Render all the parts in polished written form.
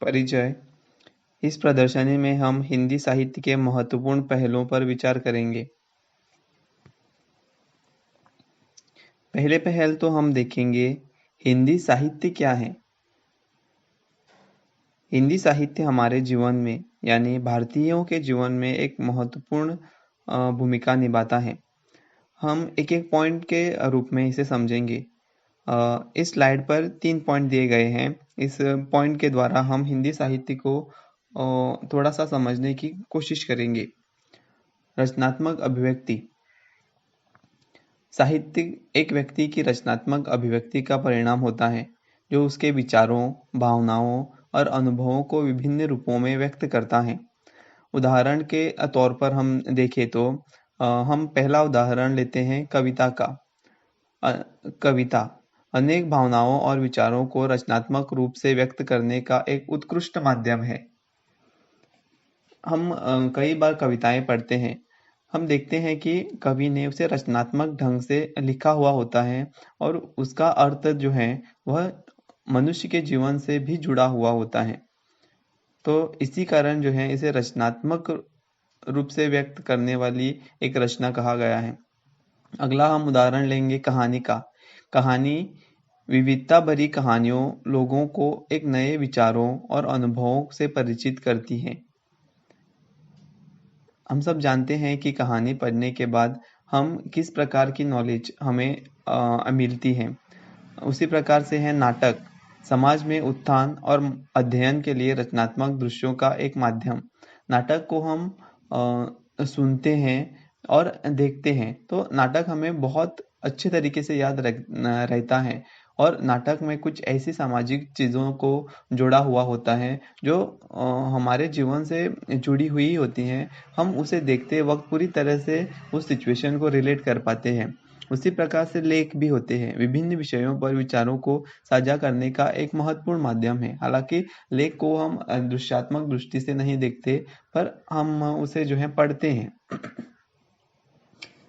परिचय। इस प्रदर्शनी में हम हिंदी साहित्य के महत्वपूर्ण पहलुओं पर विचार करेंगे। पहले पहल तो हम देखेंगे हिंदी साहित्य क्या है। हिंदी साहित्य हमारे जीवन में यानी भारतीयों के जीवन में एक महत्वपूर्ण भूमिका निभाता है। हम एक एक पॉइंट के रूप में इसे समझेंगे। इस स्लाइड पर 3 पॉइंट दिए गए हैं। इस पॉइंट के द्वारा हम हिंदी साहित्य को थोड़ा सा समझने की कोशिश करेंगे। रचनात्मक अभिव्यक्ति। साहित्य एक व्यक्ति की रचनात्मक अभिव्यक्ति का परिणाम होता है, जो उसके विचारों, भावनाओं और अनुभवों को विभिन्न रूपों में व्यक्त करता है। उदाहरण के तौर पर हम देखें तो हम पहला उदाहरण लेते हैं कविता का। कविता अनेक भावनाओं और विचारों को रचनात्मक रूप से व्यक्त करने का एक उत्कृष्ट माध्यम है। हम कई बार कविताएं पढ़ते हैं। हम देखते हैं कि कवि ने उसे रचनात्मक ढंग से लिखा हुआ होता है और उसका अर्थ जो है वह मनुष्य के जीवन से भी जुड़ा हुआ होता है। तो इसी कारण जो है इसे रचनात्मक रूप से व्यक्त करने वाली एक रचना कहा गया है। अगला हम उदाहरण लेंगे कहानी का। कहानी विविधता भरी कहानियों लोगों को एक नए विचारों और अनुभवों से परिचित करती है। हम सब जानते हैं कि कहानी पढ़ने के बाद हम किस प्रकार की नॉलेज हमें मिलती है। उसी प्रकार से है नाटक। समाज में उत्थान और अध्ययन के लिए रचनात्मक दृश्यों का एक माध्यम। नाटक को हम सुनते हैं और देखते हैं तो नाटक हमें बहुत अच्छे तरीके से याद रहता है और नाटक में कुछ ऐसी सामाजिक चीज़ों को जोड़ा हुआ होता है जो हमारे जीवन से जुड़ी हुई होती हैं। हम उसे देखते वक्त पूरी तरह से उस सिचुएशन को रिलेट कर पाते हैं। उसी प्रकार से लेख भी होते हैं, विभिन्न विषयों पर विचारों को साझा करने का एक महत्वपूर्ण माध्यम है। हालांकि लेख को हम दृश्यात्मक दृष्टि से नहीं देखते पर हम उसे जो है पढ़ते हैं।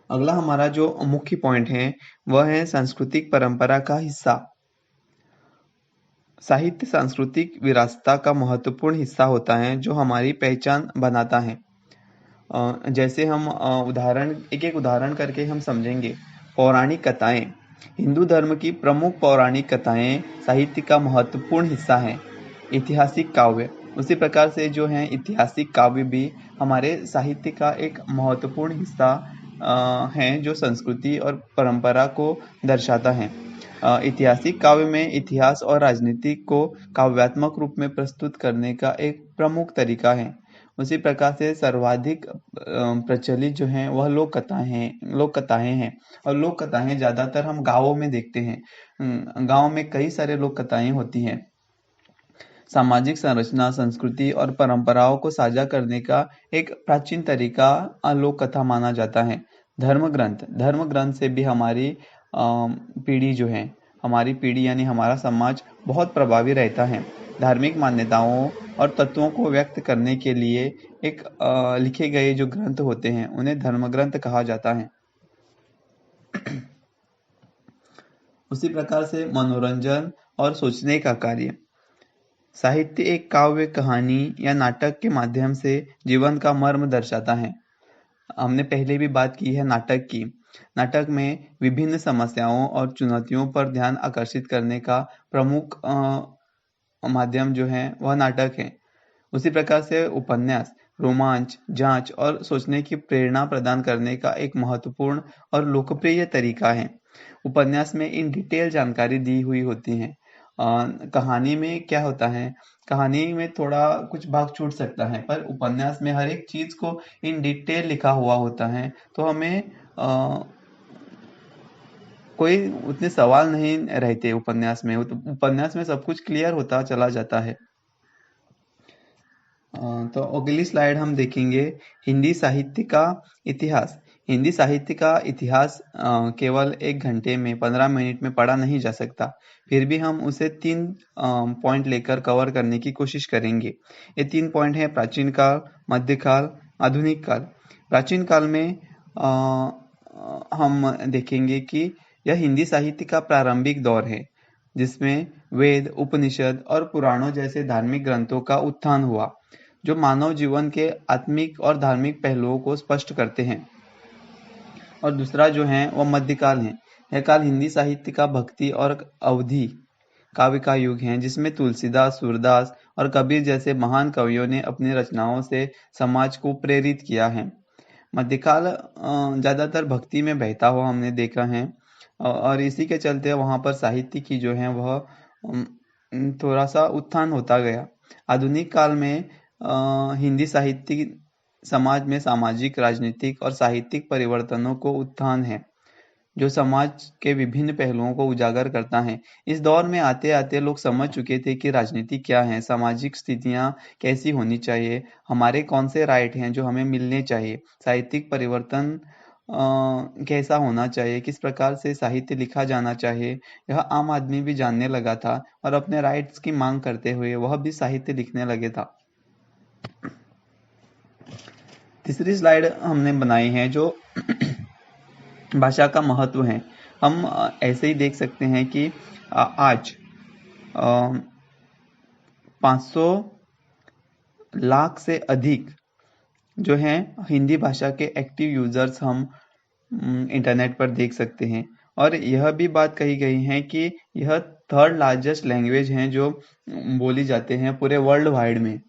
अगला हमारा जो मुख्य पॉइंट है वह है सांस्कृतिक परंपरा का हिस्सा। साहित्य सांस्कृतिक विरासत का महत्वपूर्ण हिस्सा होता है जो हमारी पहचान बनाता है। जैसे हम एक एक उदाहरण करके हम समझेंगे। पौराणिक कथाएं। हिंदू धर्म की प्रमुख पौराणिक कथाएं साहित्य का महत्वपूर्ण हिस्सा हैं। ऐतिहासिक काव्य उसी प्रकार से जो है ऐतिहासिक काव्य भी हमारे साहित्य का एक महत्वपूर्ण हिस्सा हैं जो संस्कृति और परंपरा को दर्शाता है। ऐतिहासिक काव्य में इतिहास और राजनीति को काव्यात्मक रूप में प्रस्तुत करने का एक प्रमुख तरीका है। उसी प्रकार से सर्वाधिक प्रचलित जो है वह लोक कथाएं हैं और लोक कथाएं ज्यादातर हम गाँवों में देखते हैं। गाँव में कई सारे लोक कथाएं होती हैं। सामाजिक संरचना, संस्कृति और परंपराओं को साझा करने का एक प्राचीन तरीका लोक कथा माना जाता है। धर्म ग्रंथ से भी हमारी पीढ़ी जो है हमारी पीढ़ी यानी हमारा समाज बहुत प्रभावी रहता है। धार्मिक मान्यताओं और तत्वों को व्यक्त करने के लिए एक लिखे गए जो ग्रंथ होते हैं उन्हें धर्म ग्रंथ कहा जाता है। उसी प्रकार से मनोरंजन और सोचने का कार्य। साहित्य एक काव्य, कहानी या नाटक के माध्यम से जीवन का मर्म दर्शाता है। हमने पहले भी बात की है नाटक की। नाटक में विभिन्न समस्याओं और चुनौतियों पर ध्यान आकर्षित करने का प्रमुख माध्यम जो है वह नाटक है। उसी प्रकार से उपन्यास रोमांच, जांच और सोचने की प्रेरणा प्रदान करने का एक महत्वपूर्ण और लोकप्रिय तरीका है। उपन्यास में इन डिटेल जानकारी दी हुई होती है। कहानी में क्या होता है, कहानी में थोड़ा कुछ भाग छूट सकता है पर उपन्यास में हर एक चीज को इन डिटेल लिखा हुआ होता है तो हमें कोई उतने सवाल नहीं रहते उपन्यास में। उपन्यास में सब कुछ क्लियर होता चला जाता है। तो अगली स्लाइड हम देखेंगे हिंदी साहित्य का इतिहास। हिंदी साहित्य का इतिहास केवल 1 घंटे में 15 मिनट में पढ़ा नहीं जा सकता। फिर भी हम उसे 3 पॉइंट लेकर कवर करने की कोशिश करेंगे। ये 3 पॉइंट है प्राचीन काल, मध्यकाल, आधुनिक काल। प्राचीन काल में हम देखेंगे कि यह हिंदी साहित्य का प्रारंभिक दौर है जिसमें वेद, उपनिषद और पुराणों जैसे धार्मिक ग्रंथों का उत्थान हुआ, जो मानव जीवन के आत्मिक और धार्मिक पहलुओं को स्पष्ट करते हैं। और दूसरा जो है वो मध्यकाल है। यह काल हिंदी साहित्य का भक्ति और अवधि काव्य का युग है, जिसमें तुलसीदास, सूरदास और कबीर जैसे महान कवियों ने अपनी रचनाओं से समाज को प्रेरित किया है। मध्यकाल ज्यादातर भक्ति में बहता हुआ हमने देखा है, और इसी के चलते वहां पर साहित्य की जो है वह थोड़ा सा उत्थान होता गया। आधुनिक काल में हिंदी साहित्य समाज में सामाजिक, राजनीतिक और साहित्यिक परिवर्तनों को उत्थान है, जो समाज के विभिन्न पहलुओं को उजागर करता है। इस दौर में आते आते लोग समझ चुके थे कि राजनीति क्या है, सामाजिक स्थितियां कैसी होनी चाहिए, हमारे कौन से राइट हैं जो हमें मिलने चाहिए, साहित्यिक परिवर्तन कैसा होना चाहिए, किस प्रकार से साहित्य लिखा जाना चाहिए, यह आम आदमी भी जानने लगा था और अपने राइट्स की मांग करते हुए वह भी साहित्य लिखने लगे था। तीसरी स्लाइड हमने बनाई है जो भाषा का महत्व है। हम ऐसे ही देख सकते हैं कि आज 500 लाख से अधिक जो हैं हिंदी भाषा के एक्टिव यूजर्स हम इंटरनेट पर देख सकते हैं। और यह भी बात कही गई है कि यह थर्ड लार्जेस्ट लैंग्वेज है जो बोली जाते हैं पूरे वर्ल्ड वाइड में।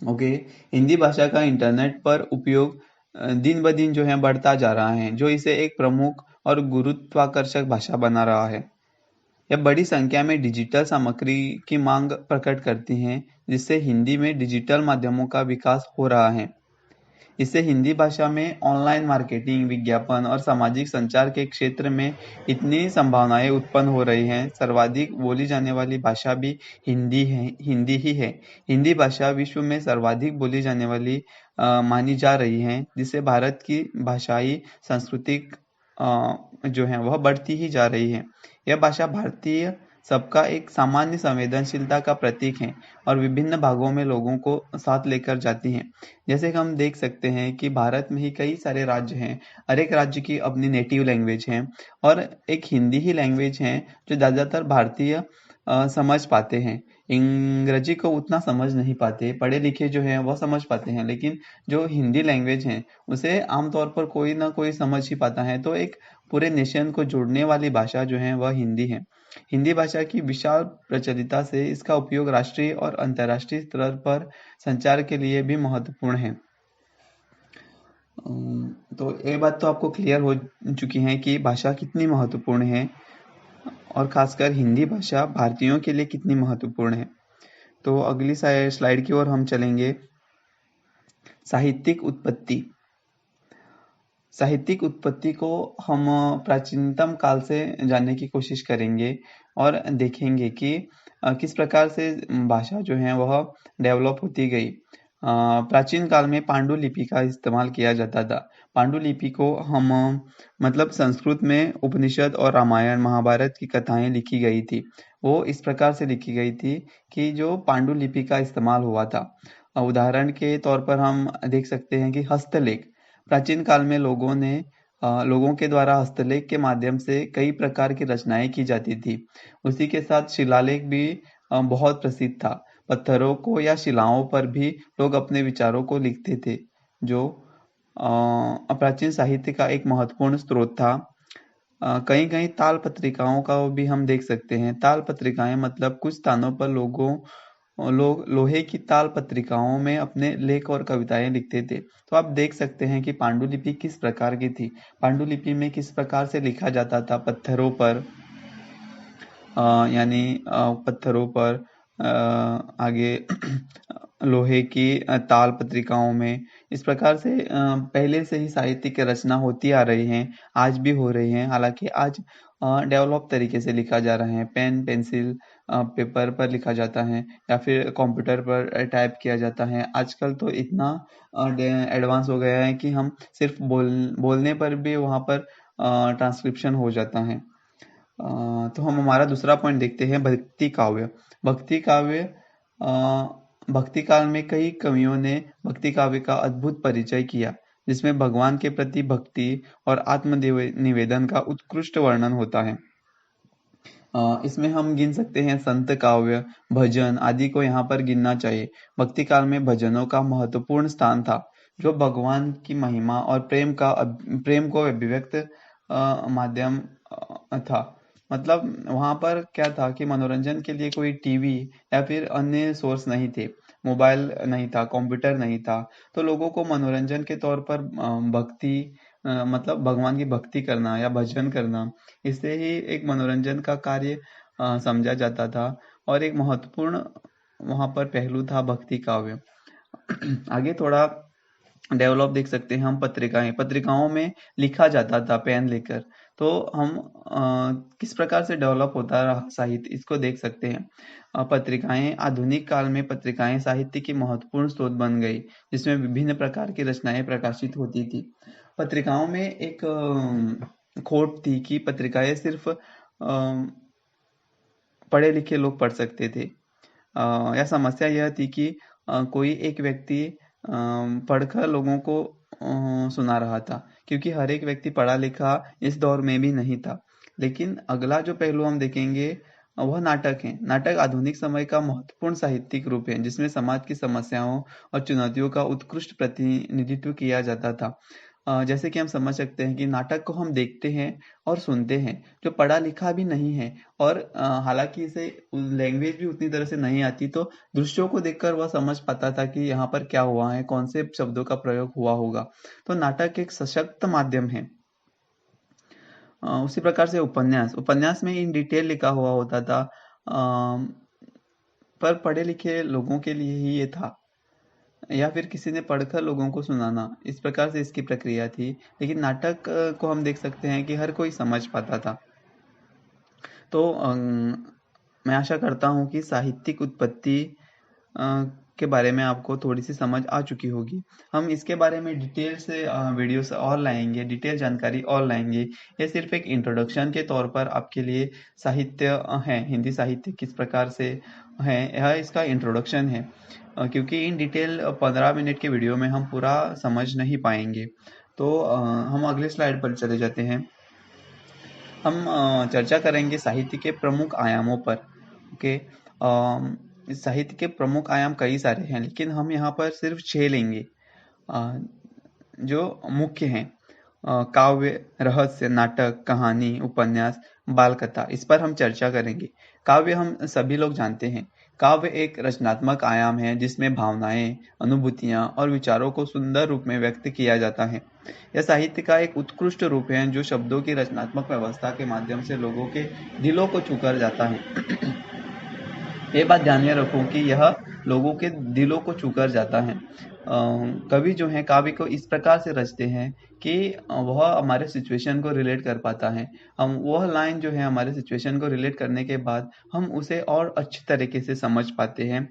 ओके, हिंदी भाषा का इंटरनेट पर उपयोग दिन ब दिन जो है बढ़ता जा रहा है, जो इसे एक प्रमुख और गुरुत्वाकर्षक भाषा बना रहा है। यह बड़ी संख्या में डिजिटल सामग्री की मांग प्रकट करती है, जिससे हिंदी में डिजिटल माध्यमों का विकास हो रहा है। इससे हिंदी भाषा में ऑनलाइन मार्केटिंग, विज्ञापन और सामाजिक संचार के क्षेत्र में इतनी संभावनाएं उत्पन्न हो रही हैं। सर्वाधिक बोली जाने वाली भाषा भी हिंदी ही है। हिंदी भाषा विश्व में सर्वाधिक बोली जाने वाली मानी जा रही है, जिससे भारत की भाषाई सांस्कृतिक जो है वह बढ़ती ही जा रही है। यह भाषा भारतीय सबका एक सामान्य संवेदनशीलता का प्रतीक है और विभिन्न भागों में लोगों को साथ लेकर जाती है। जैसे कि हम देख सकते हैं कि भारत में ही कई सारे राज्य हैं, हर एक राज्य की अपनी नेटिव लैंग्वेज है और एक हिंदी ही लैंग्वेज है जो ज़्यादातर भारतीय समझ पाते हैं। अंग्रेजी को उतना समझ नहीं पाते, पढ़े लिखे जो हैं वह समझ पाते हैं, लेकिन जो हिंदी लैंग्वेज है उसे आमतौर पर कोई ना कोई समझ ही पाता है। तो एक पूरे नेशन को जोड़ने वाली भाषा जो है वह हिंदी है। हिंदी भाषा की विशाल प्रचलिता से इसका उपयोग राष्ट्रीय और अंतर्राष्ट्रीय स्तर पर संचार के लिए भी महत्वपूर्ण है। तो ये बात तो आपको क्लियर हो चुकी है कि भाषा कितनी महत्वपूर्ण है और खासकर हिंदी भाषा भारतीयों के लिए कितनी महत्वपूर्ण है। तो अगली स्लाइड की ओर हम चलेंगे। साहित्यिक उत्पत्ति। साहित्यिक उत्पत्ति को हम प्राचीनतम काल से जानने की कोशिश करेंगे और देखेंगे कि किस प्रकार से भाषा जो है वह डेवलप होती गई। प्राचीन काल में पांडुलिपि का इस्तेमाल किया जाता था। पांडुलिपि को हम मतलब संस्कृत में उपनिषद और रामायण, महाभारत की कथाएं लिखी गई थी। वो इस प्रकार से लिखी गई थी कि जो पांडुलिपि का इस्तेमाल हुआ था। उदाहरण के तौर पर हम देख सकते हैं कि हस्तलेख। प्राचीन काल में लोगों के द्वारा हस्तलेख के माध्यम से कई प्रकार की रचनाएं की जाती थी। उसी के साथ शिलालेख भी बहुत प्रसिद्ध था। पत्थरों को या शिलाओं पर भी लोग अपने विचारों को लिखते थे, जो प्राचीन साहित्य का एक महत्वपूर्ण स्रोत था। कहीं कहीं ताल पत्रिकाओं का भी हम देख सकते हैं। ताल पत्रिकाएं मतलब कुछ स्थानों पर लोग लोहे की ताल पत्रिकाओं में अपने लेख और कविताएं लिखते थे। तो आप देख सकते हैं कि पांडुलिपि किस प्रकार की थी। पांडुलिपि में किस प्रकार से लिखा जाता था, पत्थरों पर, यानी पत्थरों पर, आगे लोहे की ताल पत्रिकाओं में। इस प्रकार से पहले से ही साहित्य की रचना होती आ रही है, आज भी हो रही है। हालांकि आज डेवलप तरीके से लिखा जा रहा है, पेन पेंसिल पेपर पर लिखा जाता है या फिर कंप्यूटर पर टाइप किया जाता है। आजकल तो इतना एडवांस हो गया है कि हम सिर्फ बोलने पर भी वहाँ पर ट्रांसक्रिप्शन हो जाता है। तो हम हमारा दूसरा पॉइंट देखते हैं, भक्ति काव्य। भक्ति काव्य भक्ति काल में कई कवियों ने भक्ति काव्य का अद्भुत परिचय किया, जिसमें भगवान के प्रति भक्ति और आत्म निवेदन का उत्कृष्ट वर्णन होता है। इसमें हम गिन सकते हैं संत काव्य, भजन आदि को यहाँ पर गिनना चाहिए। भक्ति काल में भजनों का महत्वपूर्ण स्थान था, जो भगवान की महिमा और प्रेम को अभिव्यक्त माध्यम था। मतलब वहां पर क्या था कि मनोरंजन के लिए कोई टीवी या फिर अन्य सोर्स नहीं थे, मोबाइल नहीं था, कंप्यूटर नहीं था। तो लोगों को मनोरंजन के तौर पर भक्ति मतलब भगवान की भक्ति करना या भजन करना, इसे ही एक मनोरंजन का कार्य समझा जाता था। और एक महत्वपूर्ण वहां पर पहलू था भक्ति काव्य। आगे थोड़ा डेवलप देख सकते हैं हम। पत्रिकाओं में लिखा जाता था पेन लेकर। तो हम किस प्रकार से डेवलप होता रहा साहित्य, इसको देख सकते हैं। पत्रिकाएं आधुनिक काल में पत्रिकाएं साहित्य की महत्वपूर्ण स्रोत बन गई, जिसमें विभिन्न प्रकार की रचनाएं प्रकाशित होती थी। पत्रिकाओं में एक खोट थी कि पत्रिकाएं सिर्फ पढ़े लिखे लोग पढ़ सकते थे। या समस्या यह थी कि कोई एक व्यक्ति पढ़कर लोगों को सुना रहा था, क्योंकि हर एक व्यक्ति पढ़ा लिखा इस दौर में भी नहीं था। लेकिन अगला जो पहलू हम देखेंगे वह नाटक है। नाटक आधुनिक समय का महत्वपूर्ण साहित्यिक रूप है, जिसमें समाज की समस्याओं और चुनौतियों का उत्कृष्ट प्रतिनिधित्व किया जाता था। जैसे कि हम समझ सकते हैं कि नाटक को हम देखते हैं और सुनते हैं, जो पढ़ा लिखा भी नहीं है और हालांकि इसे लैंग्वेज भी उतनी तरह से नहीं आती, तो दृश्यों को देखकर वह समझ पाता था कि यहाँ पर क्या हुआ है, कौन से शब्दों का प्रयोग हुआ होगा। तो नाटक एक सशक्त माध्यम है। उसी प्रकार से उपन्यास उपन्यास में इन डिटेल लिखा हुआ होता था, पर पढ़े लिखे लोगों के लिए ही ये था, या फिर किसी ने पढ़कर लोगों को सुनाना, इस प्रकार से इसकी प्रक्रिया थी। लेकिन नाटक को हम देख सकते हैं कि हर कोई समझ पाता था। तो मैं आशा करता हूँ कि साहित्यिक उत्पत्ति के बारे में आपको थोड़ी सी समझ आ चुकी होगी। हम इसके बारे में डिटेल से वीडियोस और लाएंगे, डिटेल जानकारी और लाएंगे। ये सिर्फ एक इंट्रोडक्शन के तौर पर आपके लिए साहित्य है, हिंदी साहित्य किस प्रकार से है, यह इसका इंट्रोडक्शन है। क्योंकि इन डिटेल 15 मिनट के वीडियो में हम पूरा समझ नहीं पाएंगे। तो हम अगले स्लाइड पर चले जाते हैं। हम चर्चा करेंगे साहित्य के प्रमुख आयामों पर। ओके। साहित्य के प्रमुख आयाम कई सारे हैं, लेकिन हम यहाँ पर सिर्फ 6 लेंगे जो मुख्य हैं। काव्य, रहस्य, नाटक, कहानी, उपन्यास, बाल कथा, इस पर हम चर्चा करेंगे। काव्य हम सभी लोग जानते हैं। काव्य एक रचनात्मक आयाम है, जिसमें भावनाएं, अनुभूतियां और विचारों को सुंदर रूप में व्यक्त किया जाता है। यह साहित्य का एक उत्कृष्ट रूप है, जो शब्दों की रचनात्मक व्यवस्था के माध्यम से लोगों के दिलों को छूकर जाता है। ये बात ध्यान में रखो कि यह लोगों के दिलों को छूकर जाता है। कवि जो है काव्य को इस प्रकार से रचते हैं कि वह हमारे सिचुएशन को रिलेट कर पाता है। हम वह लाइन जो है हमारे सिचुएशन को रिलेट करने के बाद हम उसे और अच्छी तरीके से समझ पाते हैं।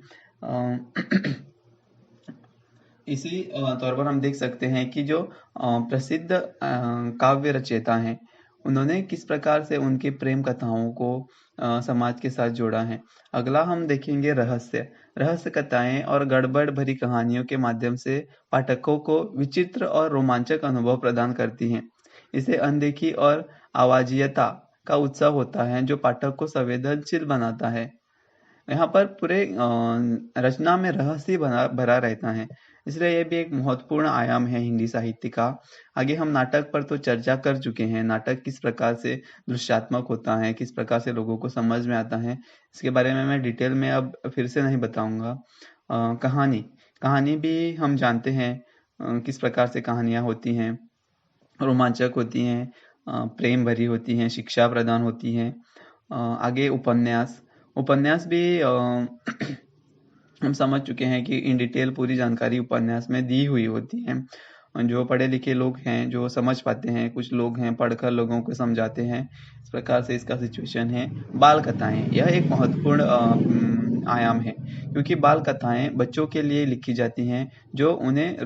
इसी तौर पर हम देख सकते हैं कि जो प्रसिद्ध काव्य रचयिता हैं, उन्होंने किस प्रकार से उनके प्रेम कथाओं को समाज के साथ जोड़ा है। अगला हम देखेंगे रहस्य। रहस्य कथाएं और गड़बड़ भरी कहानियों के माध्यम से पाठकों को विचित्र और रोमांचक अनुभव प्रदान करती हैं। इसे अनदेखी और आवाज़ीयता का उत्सव होता है, जो पाठक को संवेदनशील बनाता है। यहाँ पर पूरे रचना में रहस्य भरा रहता है, इसलिए ये भी एक महत्वपूर्ण आयाम है हिंदी साहित्य का। आगे हम नाटक पर तो चर्चा कर चुके हैं। नाटक किस प्रकार से दृश्यात्मक होता है, किस प्रकार से लोगों को समझ में आता है, इसके बारे में मैं डिटेल में अब फिर से नहीं बताऊंगा। कहानी कहानी भी हम जानते हैं किस प्रकार से कहानियां होती हैं, रोमांचक होती हैं, प्रेम भरी होती हैं, शिक्षा प्रदान होती हैं। आगे उपन्यास उपन्यास भी हम समझ चुके हैं कि इन डिटेल पूरी जानकारी उपन्यास में दी हुई होती है। जो पढ़े लिखे लोग हैं जो समझ पाते हैं, कुछ लोग हैं पढ़कर लोगों को समझाते हैं, इस प्रकार से इसका सिचुएशन है। बाल कथाएं यह एक महत्वपूर्ण आयाम है, क्योंकि बाल कथाएं बच्चों के लिए लिखी जाती हैं, जो उन्हें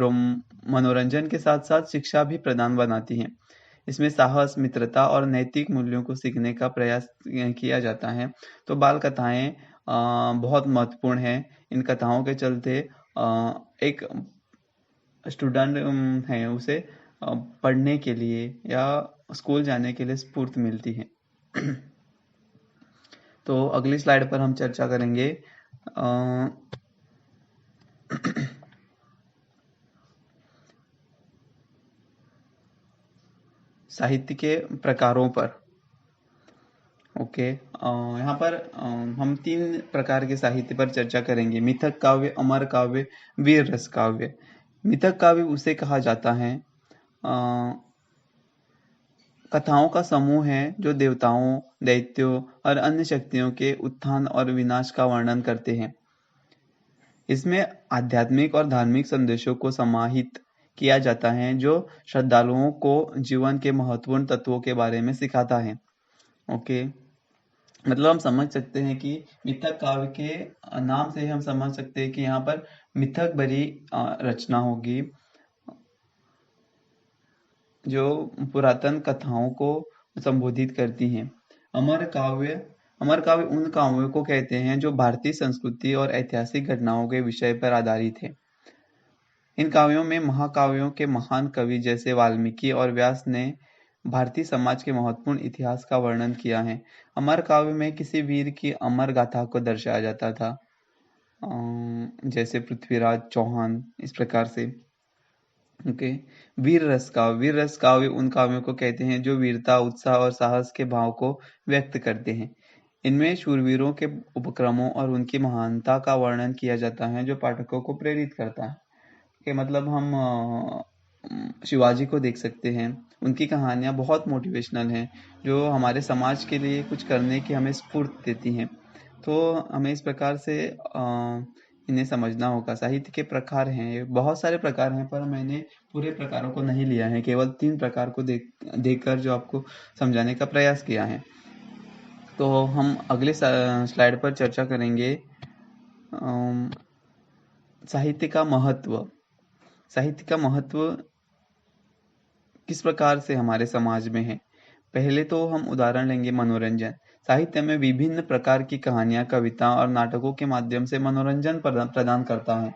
मनोरंजन के साथ साथ शिक्षा भी प्रदान बनाती हैं। इसमें साहस, मित्रता और नैतिक मूल्यों को सीखने का प्रयास किया जाता है। तो बाल कथाएं बहुत महत्वपूर्ण है। इन कथाओं के चलते एक स्टूडेंट है उसे पढ़ने के लिए या स्कूल जाने के लिए स्फूर्ति मिलती है। तो अगली स्लाइड पर हम चर्चा करेंगे साहित्य के प्रकारों पर। ओके, यहाँ पर हम 3 प्रकार के साहित्य पर चर्चा करेंगे: मिथक काव्य, अमर काव्य, वीर रस काव्य। मिथक काव्य उसे कहा जाता है कथाओं का समूह है जो देवताओं, दैत्यों और अन्य शक्तियों के उत्थान और विनाश का वर्णन करते हैं। इसमें आध्यात्मिक और धार्मिक संदेशों को समाहित किया जाता है जो श्रद्धालुओं को जीवन के महत्वपूर्ण तत्वों के बारे में सिखाता है। ओके, मतलब हम समझ सकते हैं कि मिथक काव्य के नाम से हम समझ सकते हैं कि यहाँ पर मिथक भरी रचना होगी जो पुरातन कथाओं को संबोधित करती हैं। अमर काव्य उन काव्यों को कहते हैं जो भारतीय संस्कृति और ऐतिहासिक घटनाओं के विषय पर आधारित है। इन काव्यों में महाकाव्यों के महान कवि जैसे वाल्मीकि और व्यास ने भारतीय समाज के महत्वपूर्ण इतिहास का वर्णन किया है। अमर काव्य में किसी वीर की अमर गाथा को दर्शाया जाता था, जैसे पृथ्वीराज चौहान, इस प्रकार से। ओके, वीर रस काव्य उन काव्यों को कहते हैं जो वीरता, उत्साह और साहस के भाव को व्यक्त करते हैं। इनमें शूरवीरों के उपक्रमों और उनकी महानता का वर्णन किया जाता है जो पाठकों को प्रेरित करता है। कि मतलब हम शिवाजी को देख सकते हैं, उनकी कहानियां बहुत मोटिवेशनल हैं जो हमारे समाज के लिए कुछ करने की हमें स्फूर्ति देती हैं। तो हमें इस प्रकार से इन्हें समझना होगा। साहित्य के प्रकार हैं, बहुत सारे प्रकार हैं, पर मैंने पूरे प्रकारों को नहीं लिया है, केवल 3 प्रकार को देखकर जो आपको समझाने का प्रयास किया है। तो हम अगले स्लाइड पर चर्चा करेंगे साहित्य का महत्व। साहित्य का महत्व किस प्रकार से हमारे समाज में है। पहले तो हम उदाहरण लेंगे मनोरंजन। साहित्य में विभिन्न प्रकार की कहानियां, कविता और नाटकों के माध्यम से मनोरंजन प्रदान करता है।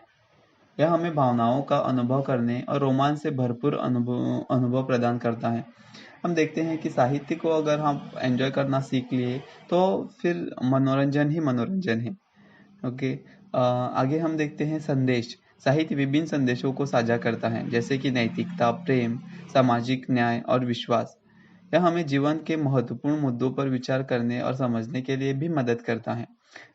यह हमें भावनाओं का अनुभव करने और रोमांच से भरपूर अनुभव प्रदान करता है। हम देखते हैं कि साहित्य को अगर हम एंजॉय करना सीख लिए तो फिर मनोरंजन ही मनोरंजन है। ओके, आगे हम देखते हैं संदेश। साहित्य विभिन्न संदेशों को साझा करता है, जैसे कि नैतिकता, प्रेम, सामाजिक न्याय और विश्वास। यह हमें जीवन के महत्वपूर्ण मुद्दों पर विचार करने और समझने के लिए भी मदद करता है।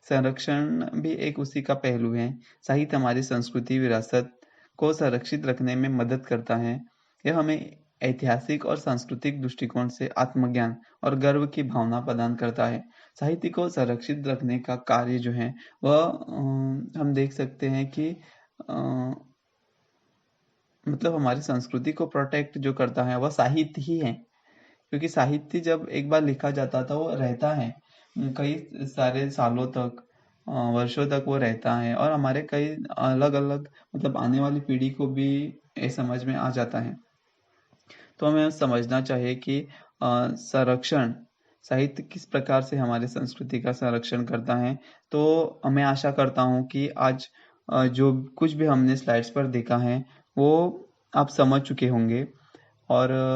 संरक्षण भी एक उसी का पहलू है। साहित्य हमारी संस्कृति, विरासत को संरक्षित रखने में मदद करता है। यह हमें ऐतिहासिक और सांस्कृतिक दृष्टिकोण से आत्मज्ञान और गर्व की भावना प्रदान करता है। साहित्य को संरक्षित रखने का कार्य जो है वह हम देख सकते हैं कि मतलब हमारी संस्कृति को प्रोटेक्ट जो करता है वह साहित्य ही है, क्योंकि साहित्य जब एक बार लिखा जाता था वो रहता है कई सारे सालों तक, वर्षों तक वो रहता है और हमारे कई अलग अलग मतलब आने वाली पीढ़ी को भी ये समझ में आ जाता है। तो हमें समझना चाहिए कि संरक्षण, साहित्य किस प्रकार से हमारे संस्कृति का संरक्षण करता है। तो मैं आशा करता हूँ कि आज जो कुछ भी हमने स्लाइड्स पर देखा है वो आप समझ चुके होंगे और